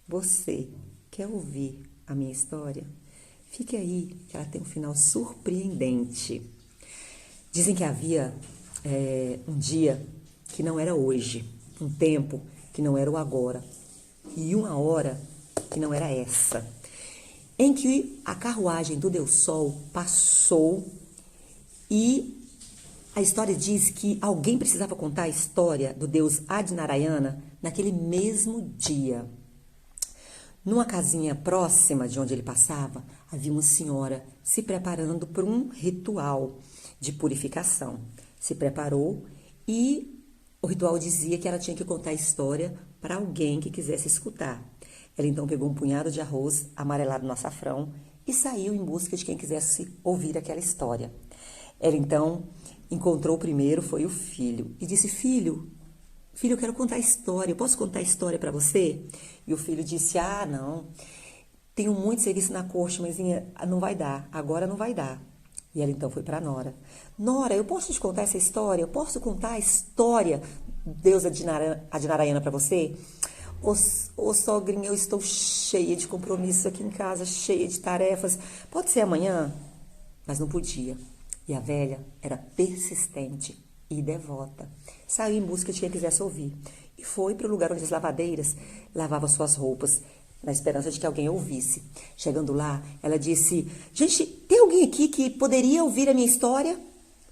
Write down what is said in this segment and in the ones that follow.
Você quer ouvir a minha história? Fique aí, que ela tem um final surpreendente. Dizem que havia um dia que não era hoje, um tempo que não era o agora, e uma hora que não era essa, em que a carruagem do Deus Sol passou e a história diz que alguém precisava contar a história do Deus Adnarayana naquele mesmo dia. Numa casinha próxima de onde ele passava, havia uma senhora se preparando para um ritual de purificação. Se preparou e o ritual dizia que ela tinha que contar a história para alguém que quisesse escutar. Ela então pegou um punhado de arroz amarelado no açafrão e saiu em busca de quem quisesse ouvir aquela história. Ela então encontrou o primeiro, foi o filho, e disse: Filho, eu quero contar a história, eu posso contar a história para você? E o filho disse: Ah, não, tenho muito serviço na corte, mas não vai dar, agora não vai dar. E ela então foi para a Nora. Nora, eu posso te contar essa história? Eu posso contar a história Deus Adnarayana para você? Ô sogrinha, eu estou cheia de compromissos aqui em casa, cheia de tarefas. Pode ser amanhã? Mas não podia. E a velha era persistente e devota. Saiu em busca de quem quisesse ouvir. E foi para o lugar onde as lavadeiras lavavam suas roupas, na esperança de que alguém ouvisse. Chegando lá, ela disse: Gente, tem alguém aqui que poderia ouvir a minha história?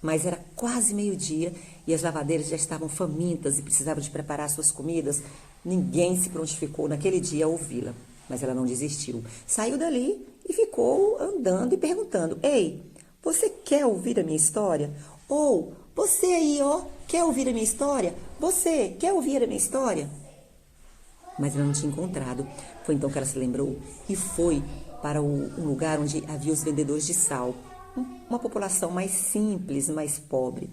Mas era quase meio-dia e as lavadeiras já estavam famintas e precisavam de preparar suas comidas. Ninguém se prontificou naquele dia a ouvi-la. Mas ela não desistiu. Saiu dali e ficou andando e perguntando: Ei, você quer ouvir a minha história? Ou, você aí, ó, quer ouvir a minha história? Você quer ouvir a minha história? Mas ela não tinha encontrado. Foi então que ela se lembrou e foi para um lugar onde havia os vendedores de sal. Uma população mais simples, mais pobre.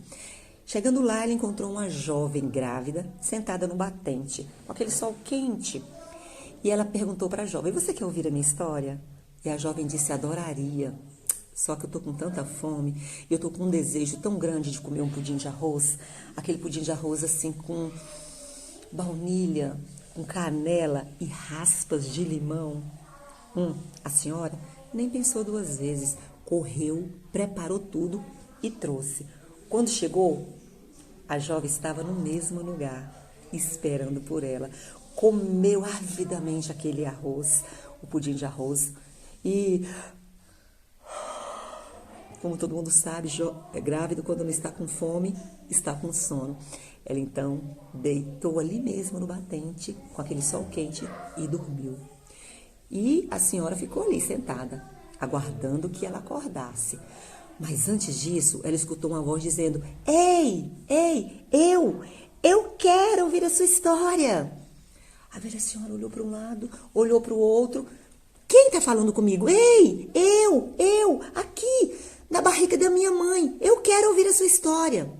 Chegando lá, ela encontrou uma jovem grávida sentada no batente, com aquele sol quente. E ela perguntou para a jovem: Você quer ouvir a minha história? E a jovem disse: Adoraria. Só que eu tô com tanta fome, eu tô com um desejo tão grande de comer um pudim de arroz, aquele pudim de arroz assim com baunilha, com canela e raspas de limão. A senhora nem pensou duas vezes, correu, preparou tudo e trouxe. Quando chegou, a jovem estava no mesmo lugar, esperando por ela. Comeu avidamente aquele arroz, o pudim de arroz, e como todo mundo sabe, grávido, quando não está com fome, está com sono. Ela então deitou ali mesmo no batente, com aquele sol quente, e dormiu. E a senhora ficou ali sentada, aguardando que ela acordasse. Mas antes disso, ela escutou uma voz dizendo: Ei, eu quero ouvir a sua história. A velha senhora olhou para um lado, olhou para o outro. Quem está falando comigo? Ei, eu, aqui, na barriga da minha mãe. Eu quero ouvir a sua história.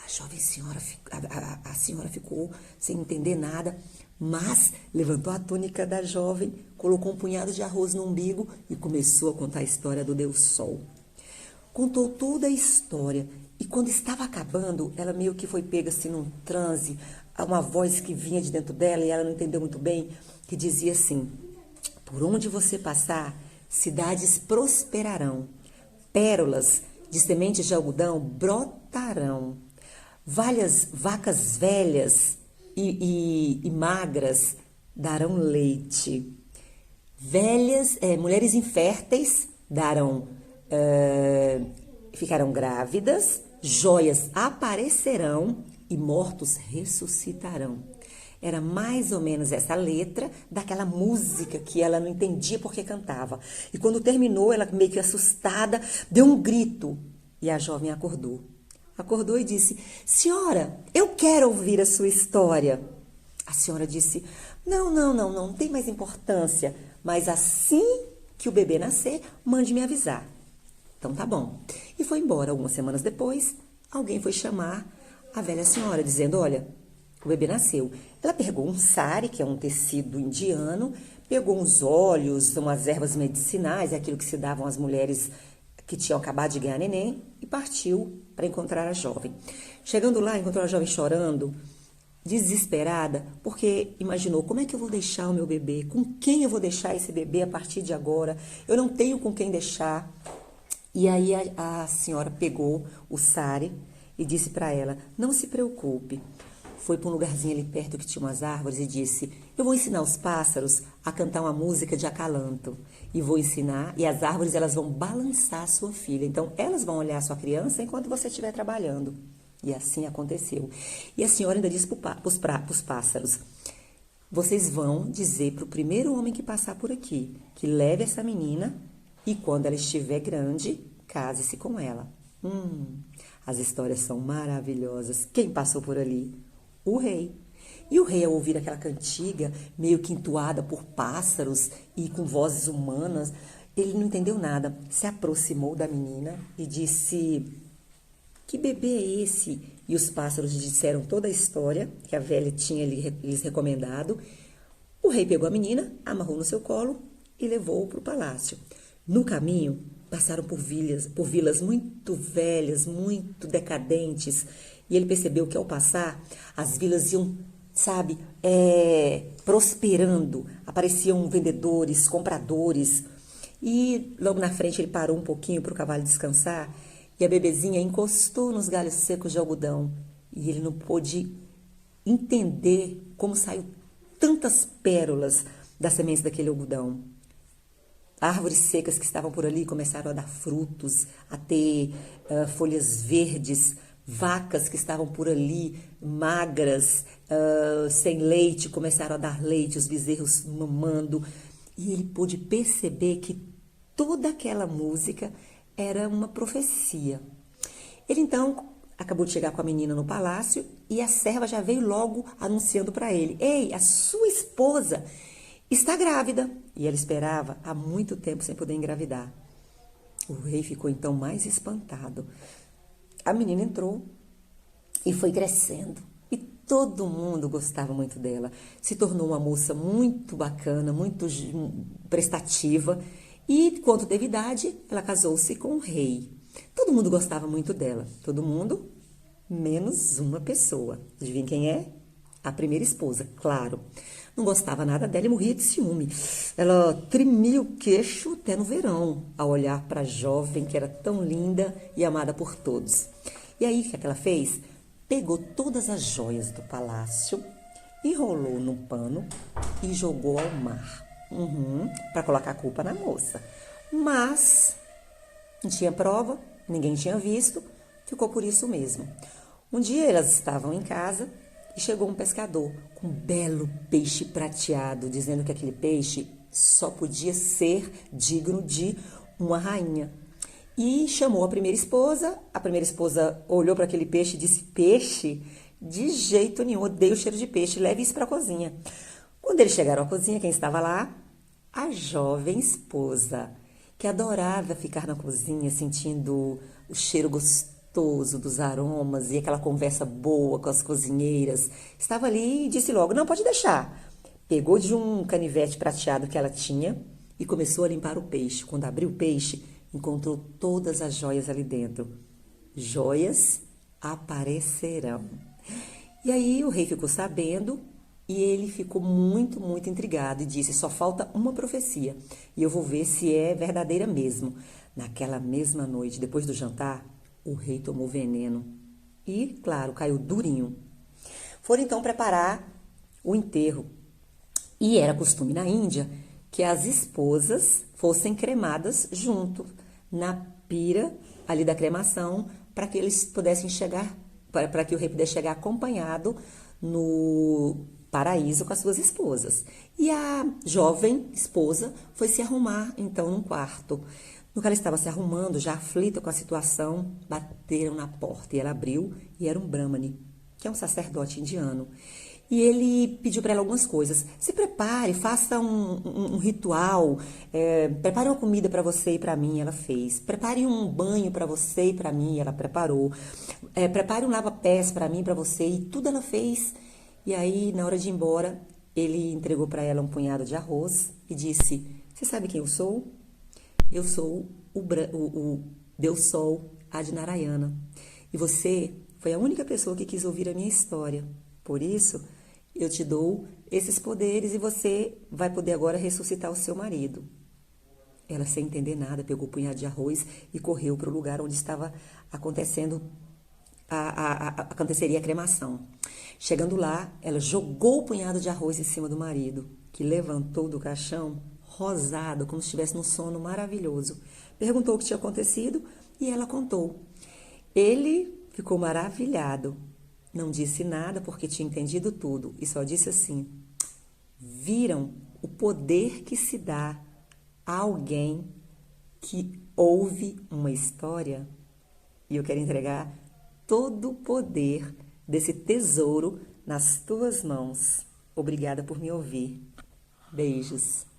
A jovem senhora, a senhora ficou sem entender nada, mas levantou a túnica da jovem, colocou um punhado de arroz no umbigo e começou a contar a história do Deus Sol. Contou toda a história e quando estava acabando, ela meio que foi pega assim num transe, uma voz que vinha de dentro dela e ela não entendeu muito bem, que dizia assim: Por onde você passar, cidades prosperarão, pérolas de sementes de algodão brotarão, vacas velhas e magras darão leite, mulheres inférteis ficarão grávidas, joias aparecerão e mortos ressuscitarão. Era mais ou menos essa letra daquela música que ela não entendia porque cantava. E quando terminou, ela meio que assustada, deu um grito e a jovem acordou. Acordou e disse: Senhora, eu quero ouvir a sua história. A senhora disse: Não tem mais importância, mas assim que o bebê nascer, mande me avisar. Então tá bom. E foi embora. Algumas semanas depois, alguém foi chamar a velha senhora, dizendo: Olha, o bebê nasceu. Ela pegou um sari, que é um tecido indiano, pegou uns óleos, umas ervas medicinais, aquilo que se davam às mulheres que tinham acabado de ganhar neném, e partiu para encontrar a jovem. Chegando lá, encontrou a jovem chorando desesperada, porque imaginou: como é que eu vou deixar o meu bebê? Com quem eu vou deixar esse bebê a partir de agora? Eu não tenho com quem deixar. E aí a senhora pegou o sari e disse para ela: não se preocupe. Foi para um lugarzinho ali perto que tinha umas árvores e disse: eu vou ensinar os pássaros a cantar uma música de acalanto. E vou ensinar, e as árvores elas vão balançar a sua filha. Então elas vão olhar a sua criança enquanto você estiver trabalhando. E assim aconteceu. E a senhora ainda disse para os pássaros: vocês vão dizer para o primeiro homem que passar por aqui que leve essa menina e quando ela estiver grande, case-se com ela. As histórias são maravilhosas. Quem passou por ali? O rei. E o rei, ao ouvir aquela cantiga, meio que entoada por pássaros e com vozes humanas, ele não entendeu nada. Se aproximou da menina e disse: que bebê é esse? E os pássaros disseram toda a história que a velha tinha lhes recomendado. O rei pegou a menina, amarrou no seu colo e levou-o para o palácio. No caminho, passaram por vilas muito velhas, muito decadentes. E ele percebeu que ao passar, as vilas iam, sabe, prosperando. Apareciam vendedores, compradores. E logo na frente ele parou um pouquinho para o cavalo descansar. E a bebezinha encostou nos galhos secos de algodão. E ele não pôde entender como saiu tantas pérolas das sementes daquele algodão. Árvores secas que estavam por ali começaram a dar frutos, a ter folhas verdes. Vacas que estavam por ali, magras, sem leite, começaram a dar leite, os bezerros mamando. E ele pôde perceber que toda aquela música era uma profecia. Ele então acabou de chegar com a menina no palácio e a serva já veio logo anunciando para ele: ei, a sua esposa está grávida. E ela esperava há muito tempo sem poder engravidar. O rei ficou então mais espantado. A menina entrou e foi crescendo. E todo mundo gostava muito dela. Se tornou uma moça muito bacana, muito prestativa. E, quando teve idade, ela casou-se com o rei. Todo mundo gostava muito dela. Todo mundo, menos uma pessoa. Adivinha quem é? A primeira esposa, claro. Não gostava nada dela e morria de ciúme. Ela tremia o queixo até no verão, ao olhar para a jovem que era tão linda e amada por todos. E aí, o que ela fez? Pegou todas as joias do palácio, enrolou num pano e jogou ao mar. Para colocar a culpa na moça. Mas não tinha prova, ninguém tinha visto, ficou por isso mesmo. Um dia elas estavam em casa e chegou um pescador com um belo peixe prateado, dizendo que aquele peixe só podia ser digno de uma rainha. E chamou a primeira esposa olhou para aquele peixe e disse: peixe? De jeito nenhum, odeio o cheiro de peixe, leve isso para a cozinha. Quando eles chegaram à cozinha, quem estava lá? A jovem esposa, que adorava ficar na cozinha sentindo o cheiro gostoso dos aromas e aquela conversa boa com as cozinheiras. Estava ali e disse logo: não, pode deixar. Pegou de um canivete prateado que ela tinha e começou a limpar o peixe. Quando abriu o peixe, encontrou todas as joias ali dentro. Joias aparecerão. E aí o rei ficou sabendo e ele ficou muito, muito intrigado e disse: só falta uma profecia e eu vou ver se é verdadeira mesmo. Naquela mesma noite, depois do jantar, o rei tomou veneno e, claro, caiu durinho. Foram então preparar o enterro. E era costume na Índia que as esposas fossem cremadas junto na pira ali da cremação, para que eles pudessem chegar, para que o rei pudesse chegar acompanhado no paraíso com as suas esposas. E a jovem esposa foi se arrumar então num quarto. No que ela estava se arrumando, já aflita com a situação, bateram na porta e ela abriu e era um Brahmani, que é um sacerdote indiano. E ele pediu para ela algumas coisas. Se prepare, faça um ritual, prepare uma comida para você e para mim, ela fez. Prepare um banho para você e para mim, ela preparou. Prepare um lava-pés para mim e para você, e tudo ela fez. E aí, na hora de ir embora, ele entregou para ela um punhado de arroz e disse: você sabe quem eu sou? Eu sou o Deus Sol, Adi Narayana. E você foi a única pessoa que quis ouvir a minha história. Por isso, eu te dou esses poderes e você vai poder agora ressuscitar o seu marido. Ela, sem entender nada, pegou o punhado de arroz e correu para o lugar onde estava acontecendo aconteceria a cremação. Chegando lá, ela jogou o punhado de arroz em cima do marido, que levantou do caixão, rosado, como se estivesse num sono maravilhoso. Perguntou o que tinha acontecido e ela contou. Ele ficou maravilhado. Não disse nada porque tinha entendido tudo e só disse assim: viram o poder que se dá a alguém que ouve uma história? E eu quero entregar todo o poder desse tesouro nas tuas mãos. Obrigada por me ouvir. Beijos.